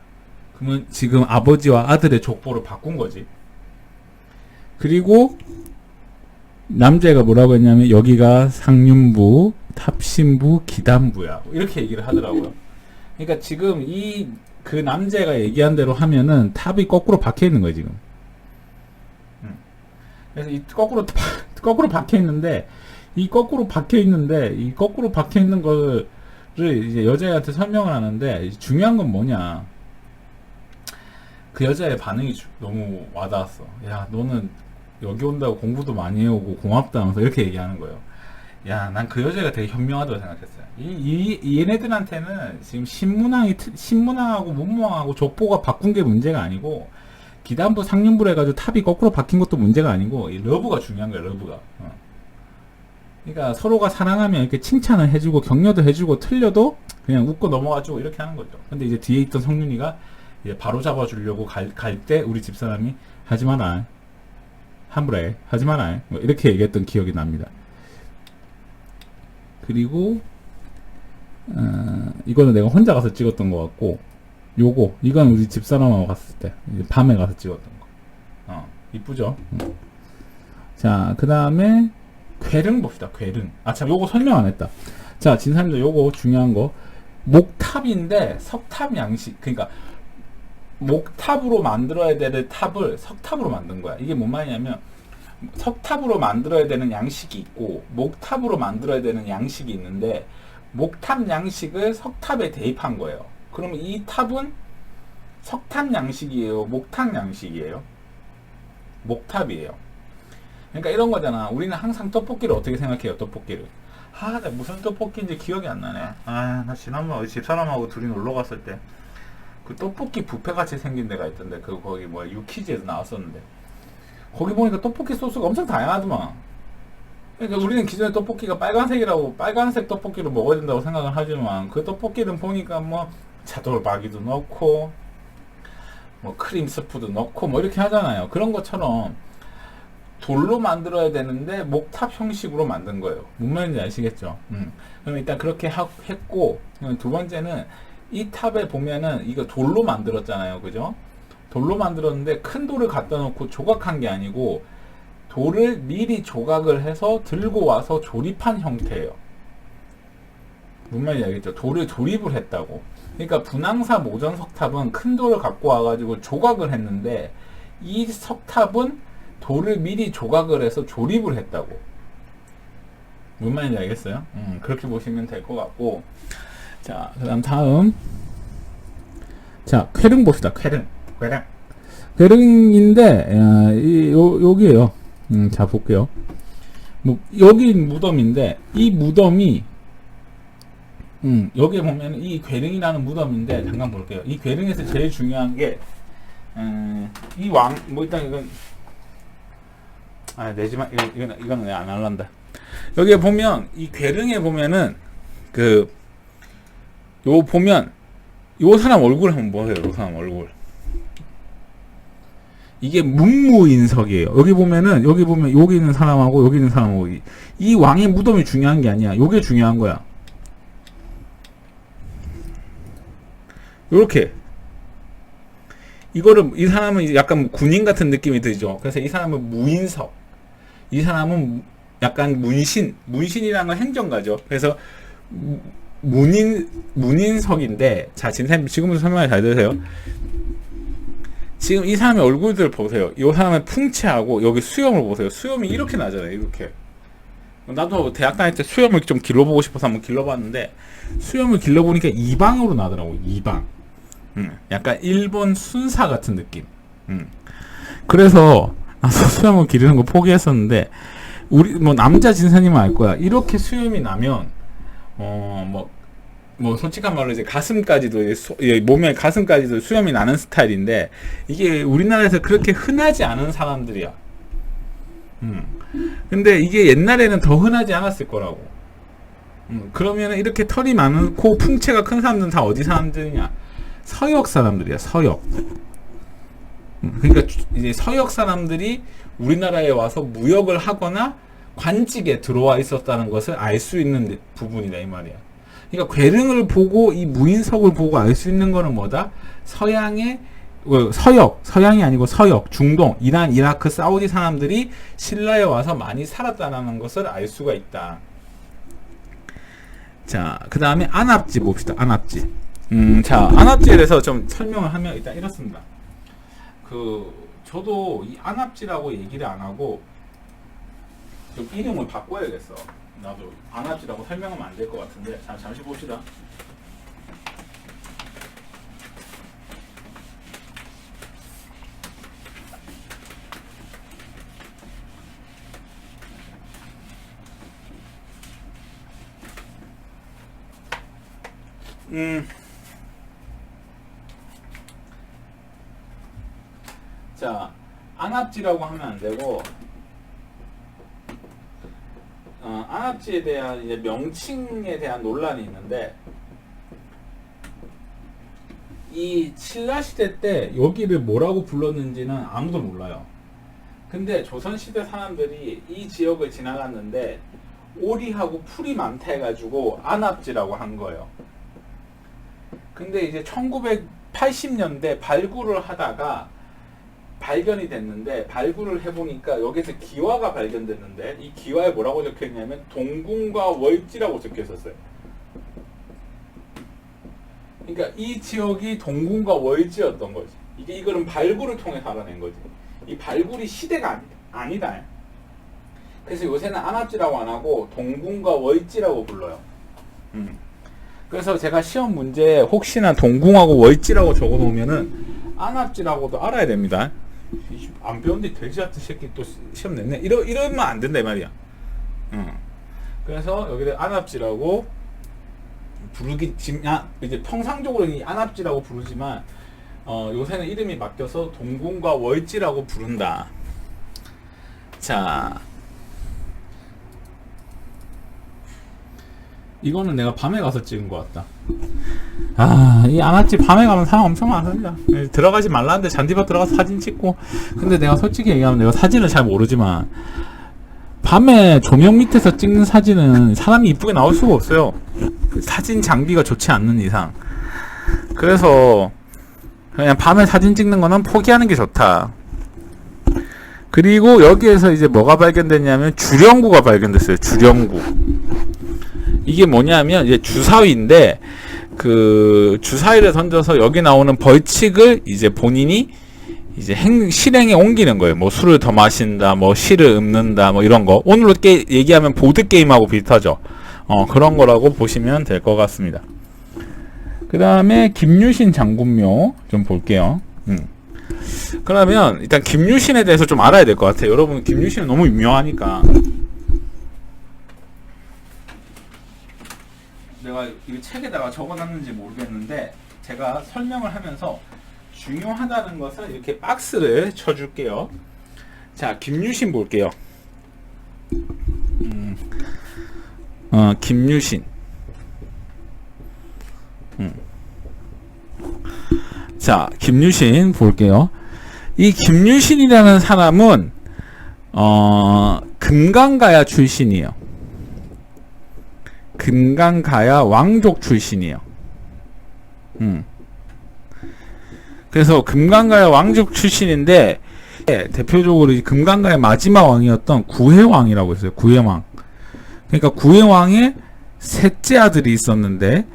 그러면 지금 아버지와 아들의 족보를 바꾼 거지. 그리고 남자애가 뭐라고 했냐면 여기가 상륜부, 탑신부, 기단부야. 이렇게 얘기를 하더라고요. 그러니까 지금 그 남자가 얘기한 대로 하면은 탑이 거꾸로 박혀 있는 거예요, 지금. 그래서 이 거꾸로 박혀 있는데, 이 거꾸로 박혀 있는 거를 이제 여자애한테 설명을 하는데, 중요한 건 뭐냐. 그 여자의 반응이 너무 와닿았어. 야, 너는 여기 온다고 공부도 많이 해오고 고맙다 하면서 이렇게 얘기하는 거예요. 야, 난 그 여자가 되게 현명하다고 생각했어요. 얘네들한테는 지금 신문왕하고 문무왕하고 족보가 바꾼 게 문제가 아니고, 기단부 상륜부로 해가지고 탑이 거꾸로 박힌 것도 문제가 아니고, 이 러브가 중요한 거야, 러브가. 그러니까 서로가 사랑하면 이렇게 칭찬을 해주고, 격려도 해주고, 틀려도 그냥 웃고 넘어가지고 이렇게 하는 거죠. 근데 이제 뒤에 있던 성윤이가 이제 바로 잡아주려고 갈 때 우리 집사람이 하지 마라. 함부로 해. 하지 마라. 뭐 이렇게 얘기했던 기억이 납니다. 그리고 이거는 내가 혼자 가서 찍었던 것 같고 이건 우리 집사람하고 갔을 때 밤에 가서 찍었던 거. 이쁘죠? 자, 그 다음에 괴릉 봅시다. 괴릉. 참 요거 설명 안 했다. 자, 진사님들 요거 중요한 거 목탑인데 석탑 양식, 그러니까 목탑으로 만들어야 되는 탑을 석탑으로 만든 거야. 이게 뭔 말이냐면 석탑으로 만들어야 되는 양식이 있고 목탑으로 만들어야 되는 양식이 있는데 목탑 양식을 석탑에 대입한 거예요. 그러면 이 탑은 석탑 양식이에요? 목탑 양식이에요? 목탑이에요. 그러니까 이런 거잖아. 우리는 항상 떡볶이를 어떻게 생각해요? 떡볶이를. 나 무슨 떡볶이인지 기억이 안 나네. 나 지난번 집사람하고 둘이 놀러 갔을 때 그 떡볶이 뷔페 같이 생긴 데가 있던데 거기 뭐야 유키즈에서 나왔었는데 거기 보니까 떡볶이 소스가 엄청 다양하더만. 그러니까 우리는 기존의 떡볶이가 빨간색이라고 빨간색 떡볶이를 먹어야 된다고 생각을 하지만 그 떡볶이는 보니까 뭐 차돌박이도 넣고 뭐 크림 스프도 넣고 뭐 이렇게 하잖아요. 그런 것처럼 돌로 만들어야 되는데 목탑 형식으로 만든 거예요. 뭔 말인지 아시겠죠? 그럼 일단 그렇게 했고 두 번째는 이 탑에 보면은 이거 돌로 만들었잖아요. 그죠? 돌로 만들었는데 큰 돌을 갖다 놓고 조각한 게 아니고 돌을 미리 조각을 해서 들고 와서 조립한 형태예요. 무슨 말인지 알겠죠? 돌을 조립을 했다고. 그러니까 분황사 모전 석탑은 큰 돌을 갖고 와가지고 조각을 했는데 이 석탑은 돌을 미리 조각을 해서 조립을 했다고. 무슨 말인지 알겠어요? 그렇게 보시면 될 것 같고. 자, 그 다음. 자, 쾌릉 봅시다. 쾌릉인데, 여기에요. 자, 볼게요. 뭐, 여기 무덤인데, 이 무덤이, 여기에 보면 이 궤릉이라는 무덤인데, 잠깐 볼게요. 이 궤릉에서 제일 중요한 게, 이 뭐, 일단 이건, 내지만, 이거는 내가 안 할란다. 여기에 보면, 이 궤릉에 보면은, 보면, 요 사람 얼굴 한번 보세요. 요 사람 얼굴. 이게 문무인석이에요. 여기 보면 여기 있는 사람하고 여기 있는 사람하고 이 왕의 무덤이 중요한 게 아니야. 요게 중요한 거야. 요렇게. 이 사람은 약간 군인 같은 느낌이 들죠. 그래서 이 사람은 무인석. 이 사람은 약간 문신이라는 건 행정가죠. 그래서 문인석인데, 자, 지금부터 설명을 잘 들으세요. 지금 이 사람의 얼굴들 보세요. 이 사람의 풍채하고 여기 수염을 보세요. 수염이 이렇게 나잖아요. 이렇게. 나도 대학 다닐 때 수염을 좀 길러보고 싶어서 한번 길러봤는데, 수염을 길러보니까 이방으로 나더라고. 이방. 약간 일본 순사 같은 느낌. 그래서 나도 수염을 기르는 거 포기했었는데, 남자 진사님은 알 거야. 이렇게 수염이 나면 솔직한 말로 이제 가슴까지도, 몸에 가슴까지도 수염이 나는 스타일인데, 이게 우리나라에서 그렇게 흔하지 않은 사람들이야. 근데 이게 옛날에는 더 흔하지 않았을 거라고. 그러면 이렇게 털이 많고 풍채가 큰 사람들은 다 어디 사람들이냐? 서역 사람들이야, 서역. 그러니까 이제 서역 사람들이 우리나라에 와서 무역을 하거나 관직에 들어와 있었다는 것을 알 수 있는 부분이다, 이 말이야. 그러니까 궤릉을 보고 이 무인석을 보고 알 수 있는 거는 뭐다? 서양이 아니고 서역, 중동, 이란, 이라크, 사우디 사람들이 신라에 와서 많이 살았다는 것을 알 수가 있다. 자, 그 다음에 안압지 봅시다. 안압지. 자, 안압지에 대해서 좀 설명을 하면 일단 이렇습니다. 저도 이 안압지라고 얘기를 안 하고 좀 이름을 바꿔야겠어. 나도 안압지라고 설명하면 안 될 것 같은데. 자, 잠시 봅시다. 자, 안압지라고 하면 안 되고, 안압지에 대한 이제 명칭에 대한 논란이 있는데, 이 신라 시대 때 여기를 뭐라고 불렀는지는 아무도 몰라요. 근데 조선 시대 사람들이 이 지역을 지나갔는데 오리하고 풀이 많다 해가지고 안압지라고 한 거예요. 근데 이제 1980년대 발굴을 하다가 발견이 됐는데, 발굴을 해보니까 여기서 기와가 발견됐는데, 이 기와에 뭐라고 적혀있냐면 동궁과 월지라고 적혀있었어요. 그러니까 이 지역이 동궁과 월지였던 거지. 이거는 발굴을 통해서 알아낸 거지. 이 발굴이 시대가 아니다. 그래서 요새는 안압지라고 안 하고 동궁과 월지라고 불러요. 그래서 제가 시험 문제에 혹시나 동궁하고 월지라고 적어 놓으면은 안압지라고도 알아야 됩니다. 안 배운데 돼지 같은 새끼 또 시험 냈네. 이러면 안 된다 이 말이야. 그래서 여기를 안압지라고 이제 통상적으로 이 안압지라고 부르지만, 요새는 이름이 바뀌어서 동궁과 월지라고 부른다. 자, 이거는 내가 밤에 가서 찍은 것 같다. 이 안압지 밤에 가면 사람 엄청 많습니다. 들어가지 말라는데 잔디밭 들어가서 사진 찍고. 근데 내가 솔직히 얘기하면 내가 사진을 잘 모르지만, 밤에 조명 밑에서 찍는 사진은 사람이 이쁘게 나올 수가 없어요. 사진 장비가 좋지 않는 이상. 그래서 그냥 밤에 사진 찍는 거는 포기하는 게 좋다. 그리고 여기에서 이제 뭐가 발견됐냐면 주령구가 발견됐어요. 주령구. 이게 뭐냐면 이제 주사위인데 그 주사위를 던져서 여기 나오는 벌칙을 이제 본인이 이제 실행에 옮기는 거예요. 뭐 술을 더 마신다, 뭐 시를 읊는다, 뭐 이런 거. 오늘로 얘기하면 보드 게임하고 비슷하죠. 그런 거라고 보시면 될 것 같습니다. 그 다음에 김유신 장군묘 좀 볼게요. 그러면 일단 김유신에 대해서 좀 알아야 될 것 같아요. 여러분 김유신은 너무 유명하니까. 내가 이 책에다가 적어놨는지 모르겠는데 제가 설명을 하면서 중요하다는 것을 이렇게 박스를 쳐줄게요. 자, 김유신 볼게요. 김유신. 자, 김유신 볼게요. 이 김유신이라는 사람은 금강가야 출신이에요. 금강가야 왕족 출신이에요. 그래서 금강가야 왕족 출신인데 대표적으로 이 금강가의 마지막 왕이었던 구해왕이라고 했어요. 구해왕. 그러니까 구해왕의 셋째 아들이 있었는데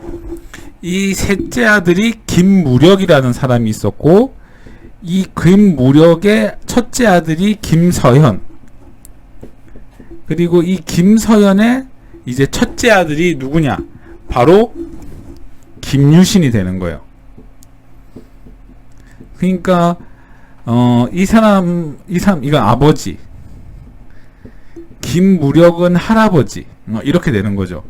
이 셋째 아들이 김무력이라는 사람이 있었고 이 김무력의 첫째 아들이 김서현. 그리고 이 김서현의 이제 첫째 아들이 누구냐? 바로 김유신이 되는 거예요. 그러니까 이건 아버지, 김무력은 할아버지, 이렇게 되는 거죠.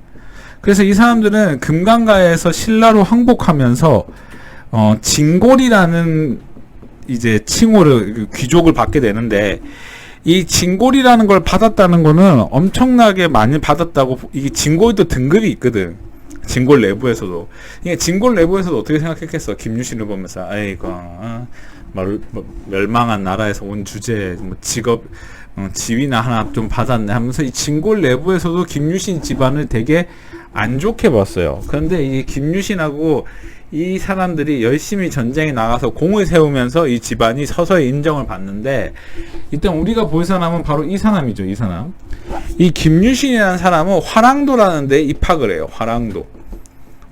그래서 이 사람들은 금강가에서 신라로 항복하면서 진골이라는 이제 칭호를 귀족을 받게 되는데 이 진골이라는 걸 받았다는 거는 엄청나게 많이 받았다고. 이게 진골도 등급이 있거든. 진골 내부에서도. 이게 진골 내부에서도 어떻게 생각했겠어? 김유신을 보면서 아이고 멸망한 나라에서 온 주제 뭐 직업 지위나 하나 좀 받았네 하면서 이 진골 내부에서도 김유신 집안을 되게 안 좋게 봤어요. 그런데 이 김유신하고 이 사람들이 열심히 전쟁에 나가서 공을 세우면서 이 집안이 서서히 인정을 받는데 일단 우리가 볼 사람은 바로 이 사람이죠. 이 사람. 이 김유신이라는 사람은 화랑도라는 데 입학을 해요. 화랑도.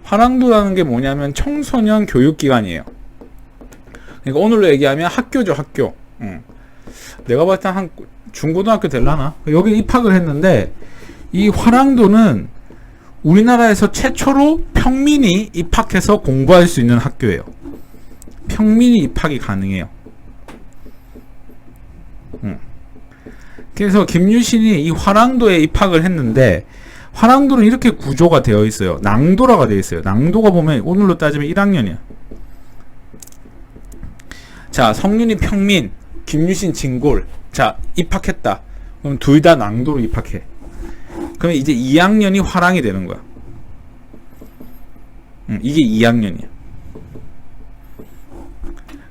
화랑도라는 게 뭐냐면 청소년 교육기관이에요. 그러니까 오늘로 얘기하면 학교죠. 학교. 내가 봤을 때 한 중고등학교 될라나? 여기 입학을 했는데 이 화랑도는 우리나라에서 최초로 평민이 입학해서 공부할 수 있는 학교예요. 평민이 입학이 가능해요. 그래서 김유신이 이 화랑도에 입학을 했는데 화랑도는 이렇게 구조가 되어 있어요. 낭도라가 되어 있어요. 낭도가 보면 오늘로 따지면 1학년이야. 자, 성윤이 평민, 김유신 진골. 자, 입학했다. 그럼 둘 다 낭도로 입학해. 그러면 이제 2학년이 화랑이 되는 거야. 이게 2학년이야.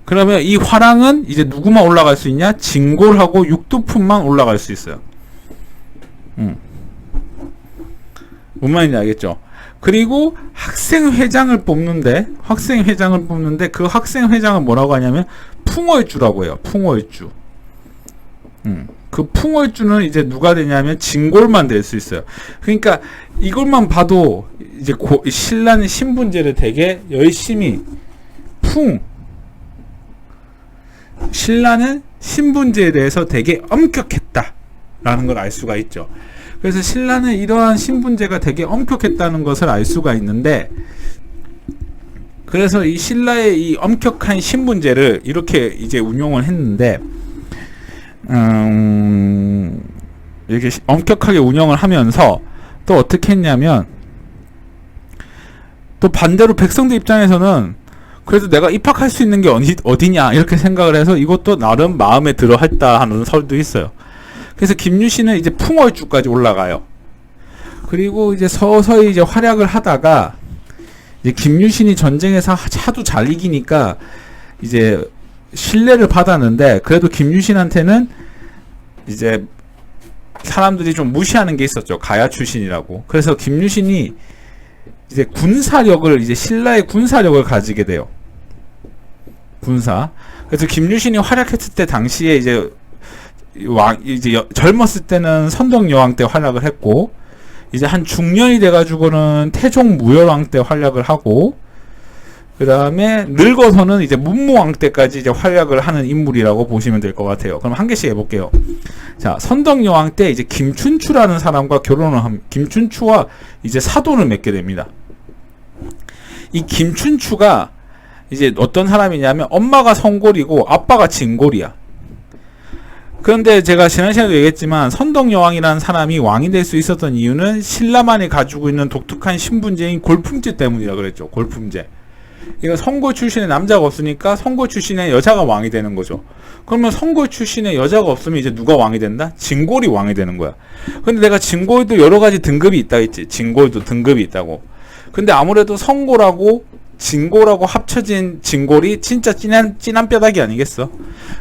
그러면 이 화랑은 이제 누구만 올라갈 수 있냐? 진골하고 육두푼만 올라갈 수 있어요. 뭔 말인지 알겠죠? 그리고 학생회장을 뽑는데 그 학생회장은 뭐라고 하냐면 풍월주라고 해요. 풍월주. 그 풍월주는 이제 누가 되냐면 진골만 될 수 있어요. 그러니까 이것만 봐도 이제 신라는 신분제를 되게 열심히 신라는 신분제에 대해서 되게 엄격했다라는 걸 알 수가 있죠. 그래서 신라는 이러한 신분제가 되게 엄격했다는 것을 알 수가 있는데, 그래서 이 신라의 이 엄격한 신분제를 이렇게 이제 운용을 했는데, 이렇게 엄격하게 운영을 하면서 또 어떻게 했냐면, 또 반대로 백성들 입장에서는 그래도 내가 입학할 수 있는 게 어디냐 이렇게 생각을 해서 이것도 나름 마음에 들어 했다 하는 설도 있어요. 그래서 김유신은 이제 풍월주까지 올라가요. 그리고 이제 서서히 이제 활약을 하다가 이제 김유신이 전쟁에서 하도 잘 이기니까 이제 신뢰를 받았는데, 그래도 김유신한테는 이제 사람들이 좀 무시하는 게 있었죠. 가야 출신이라고. 그래서 김유신이 이제 군사력을 이제 신라의 군사력을 가지게 돼요. 군사. 그래서 김유신이 활약했을 때 당시에 이제 젊었을 때는 선덕여왕 때 활약을 했고, 이제 한 중년이 돼가지고는 태종 무열왕 때 활약을 하고, 그 다음에 늙어서는 이제 문무왕 때까지 이제 활약을 하는 인물이라고 보시면 될 것 같아요. 그럼 한 개씩 해볼게요. 자, 선덕여왕 때 이제 김춘추라는 사람과 결혼을 김춘추와 이제 사돈을 맺게 됩니다. 이 김춘추가 이제 어떤 사람이냐면 엄마가 성골이고 아빠가 진골이야. 그런데 제가 지난 시간에도 얘기했지만 선덕여왕이라는 사람이 왕이 될 수 있었던 이유는 신라만이 가지고 있는 독특한 신분제인 골품제 때문이라 그랬죠. 골품제. 이거 성골 출신의 남자가 없으니까 성골 출신의 여자가 왕이 되는 거죠. 그러면 성골 출신의 여자가 없으면 이제 누가 왕이 된다? 진골이 왕이 되는 거야. 근데 내가 진골도 여러 가지 등급이 있다 했지. 진골도 등급이 있다고. 근데 아무래도 성골하고 진골하고 합쳐진 진골이 진짜 진한 뼈다귀 아니겠어?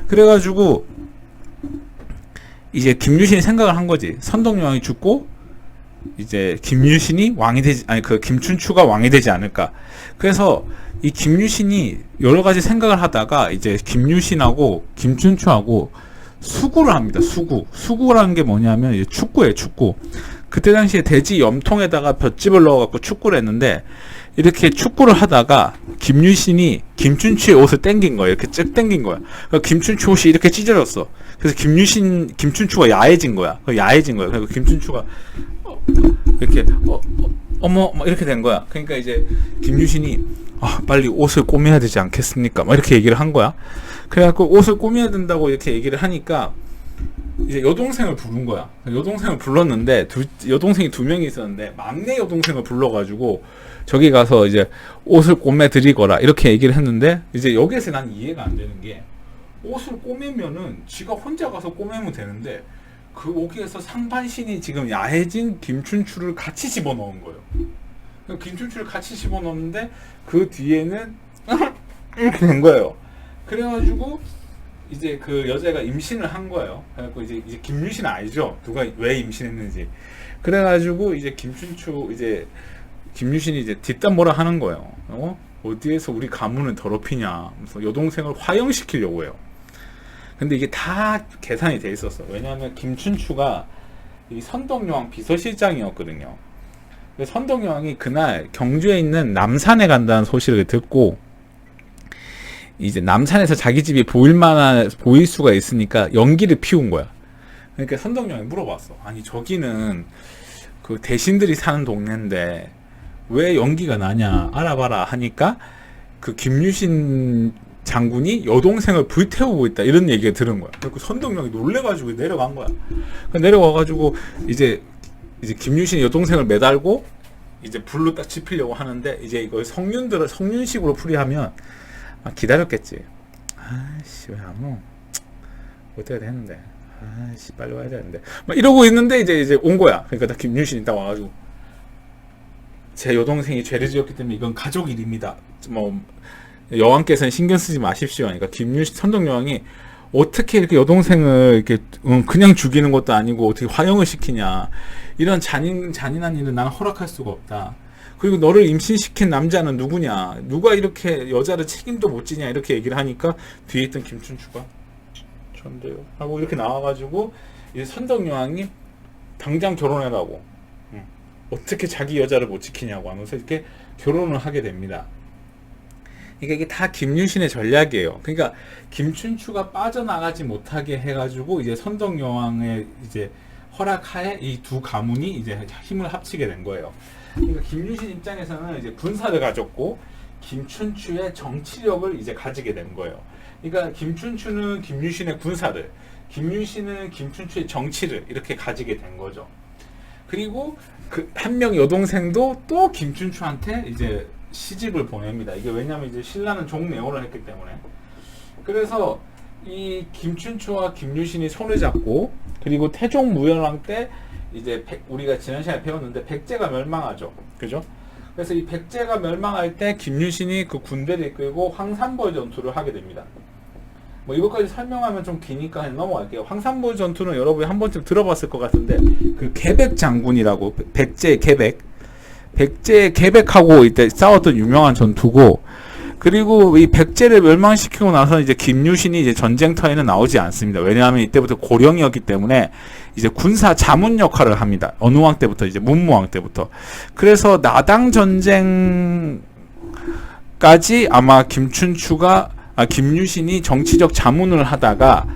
그래가지고 이제 김유신이 생각을 한 거지. 선덕여왕이 죽고 이제 김유신이 왕이 되지, 아니 그 김춘추가 왕이 되지 않을까. 그래서 이 김유신이 여러 가지 생각을 하다가 이제 김유신하고 김춘추하고 수구를 합니다. 수구라는 게 뭐냐면 이제 축구예요. 축구. 그때 당시에 대지 염통에다가 볏짚을 넣어갖고 축구를 했는데, 이렇게 축구를 하다가 김유신이 김춘추의 옷을 당긴 거예요. 이렇게 쭉 당긴 거야. 그러니까 김춘추 옷이 이렇게 찢어졌어. 그래서 김춘추가 야해진 거야. 그리고 김춘추가 이렇게 어머 이렇게 된 거야. 그러니까 이제 김유신이 빨리 옷을 꼬매야 되지 않겠습니까? 막 이렇게 얘기를 한 거야. 그래갖고 옷을 꼬매야 된다고 이렇게 얘기를 하니까 이제 여동생을 부른 거야. 여동생을 불렀는데 여동생이 2명이 있었는데 막내 여동생을 불러가지고 저기 가서 이제 옷을 꼬매 드리거라 이렇게 얘기를 했는데, 이제 여기에서 난 이해가 안 되는 게, 옷을 꼬매면은 지가 혼자 가서 꼬매면 되는데 그 옷에서 상반신이 지금 야해진 김춘추를 같이 집어넣은 거예요. 김춘추를 같이 집어넣는데 그 뒤에는 이렇게 된 거예요. 그래가지고 이제 그 여자가 임신을 한 거예요. 그래갖고 이제 김유신 알죠? 누가 왜 임신했는지. 그래가지고 이제 김유신이 이제 뒷담 뭐라 하는 거예요. 어디에서 우리 가문을 더럽히냐. 그래서 여동생을 화형시키려고 해요. 근데 이게 다 계산이 돼 있었어. 왜냐하면 김춘추가 이 선덕여왕 비서실장이었거든요. 선덕여왕이 그날 경주에 있는 남산에 간다는 소식을 듣고, 이제 남산에서 자기 집이 보일 수가 있으니까 연기를 피운 거야. 그러니까 선덕여왕이 물어봤어. 아니 저기는 그 대신들이 사는 동네인데 왜 연기가 나냐 알아봐라 하니까, 그 김유신 장군이 여동생을 불태우고 있다 이런 얘기가 들은 거야. 그래서 선덕여왕이 놀래가지고 내려간 거야. 내려와가지고 이제 김유신이 여동생을 매달고 이제 불로 딱 지피려고 하는데, 이제 이걸 성륜식으로 풀이하면 기다렸겠지. 아씨 왜 안 와? 어떻게 됐는데? 아씨 빨리 와야 되는데. 막 이러고 있는데 이제 온 거야. 그러니까 김유신이 딱 와가지고, 제 여동생이 죄를 지었기 때문에 이건 가족 일입니다. 여왕께서는 신경 쓰지 마십시오. 그러니까 선덕여왕이 어떻게 이렇게 여동생을 이렇게 그냥 죽이는 것도 아니고 어떻게 화형을 시키냐. 이런 잔인한 일은 나는 허락할 수가 없다. 그리고 너를 임신시킨 남자는 누구냐. 누가 이렇게 여자를 책임도 못 지냐. 이렇게 얘기를 하니까 뒤에 있던 김춘추가 전데요 하고 이렇게 나와가지고 이제 선덕여왕이 당장 결혼해라고. 어떻게 자기 여자를 못 지키냐고 하면서 이렇게 결혼을 하게 됩니다. 이게 다 김유신의 전략이에요. 그러니까 김춘추가 빠져나가지 못하게 해가지고 이제 선덕여왕의 이제 허락하에 이 두 가문이 이제 힘을 합치게 된 거예요. 그러니까 김유신 입장에서는 이제 군사를 가졌고 김춘추의 정치력을 이제 가지게 된 거예요. 그러니까 김춘추는 김유신의 군사를, 김유신은 김춘추의 정치를 이렇게 가지게 된 거죠. 그리고 그 한 명 여동생도 또 김춘추한테 이제 시집을 보냅니다. 이게 왜냐면 이제 신라는 종내원을 했기 때문에. 그래서 이 김춘추와 김유신이 손을 잡고, 그리고 태종 무열왕 때 이제 우리가 지난 시간에 배웠는데 백제가 멸망하죠. 그죠? 그래서 이 백제가 멸망할 때 김유신이 그 군대를 이끌고 황산벌 전투를 하게 됩니다. 이것까지 설명하면 좀 기니까 넘어갈게요. 황산벌 전투는 여러분이 한 번쯤 들어봤을 것 같은데, 그 개백 장군이라고, 백제의 백제 계백하고 이때 싸웠던 유명한 전투고, 그리고 이 백제를 멸망시키고 나서 이제 김유신이 이제 전쟁터에는 나오지 않습니다. 왜냐하면 이때부터 고령이었기 때문에 이제 군사 자문 역할을 합니다. 어느 왕 때부터, 이제 문무왕 때부터. 그래서 나당 전쟁까지 아마 김유신이 정치적 자문을 하다가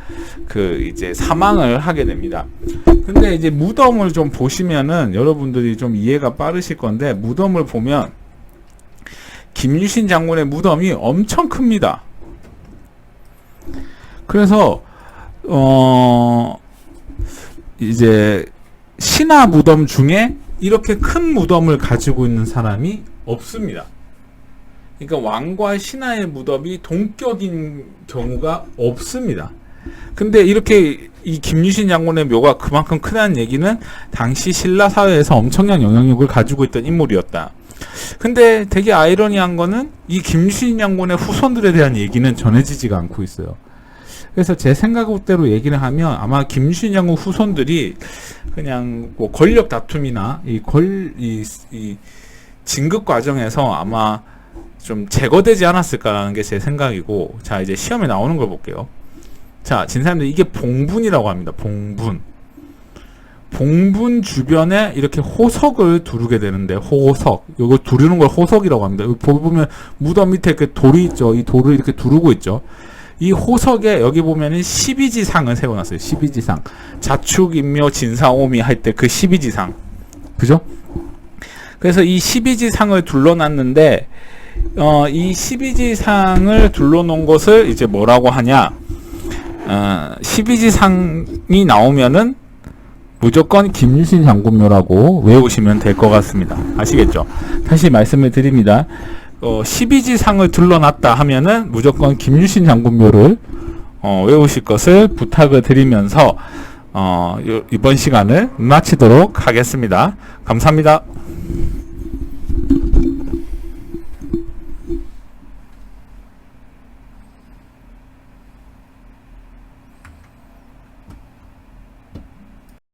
그 이제 사망을 하게 됩니다. 근데 이제 무덤을 좀 보시면은 여러분들이 좀 이해가 빠르실 건데, 무덤을 보면 김유신 장군의 무덤이 엄청 큽니다. 그래서 이제 신하 무덤 중에 이렇게 큰 무덤을 가지고 있는 사람이 없습니다. 그러니까 왕과 신하의 무덤이 동격인 경우가 없습니다. 근데 이렇게 이 김유신 장군의 묘가 그만큼 크다는 얘기는 당시 신라 사회에서 엄청난 영향력을 가지고 있던 인물이었다. 근데 되게 아이러니한 거는 이 김유신 장군의 후손들에 대한 얘기는 전해지지가 않고 있어요. 그래서 제 생각대로 얘기를 하면 아마 김유신 장군 후손들이 그냥 뭐 권력 다툼이나 이 진급 과정에서 아마 좀 제거되지 않았을까라는 게 제 생각이고, 자 이제 시험에 나오는 걸 볼게요. 자, 진사님들 이게 봉분이라고 합니다. 봉분 주변에 이렇게 호석을 두르게 되는데, 호석, 이거 두르는 걸 호석이라고 합니다. 여기 보면 무덤 밑에 이렇게 돌이 있죠. 이 돌을 이렇게 두르고 있죠. 이 호석에 여기 보면은 12지상을 세워놨어요. 12지상. 자축, 인묘, 진사오미 할 때 그 12지상. 그죠? 그래서 이 12지상을 둘러놨는데, 이 12지상을 둘러놓은 것을 이제 뭐라고 하냐? 12지상이 나오면은 무조건 김유신 장군묘라고 외우시면 될 것 같습니다. 아시겠죠? 다시 말씀을 드립니다. 12지상을 둘러놨다 하면은 무조건 김유신 장군묘를 외우실 것을 부탁을 드리면서 이번 시간을 마치도록 하겠습니다. 감사합니다.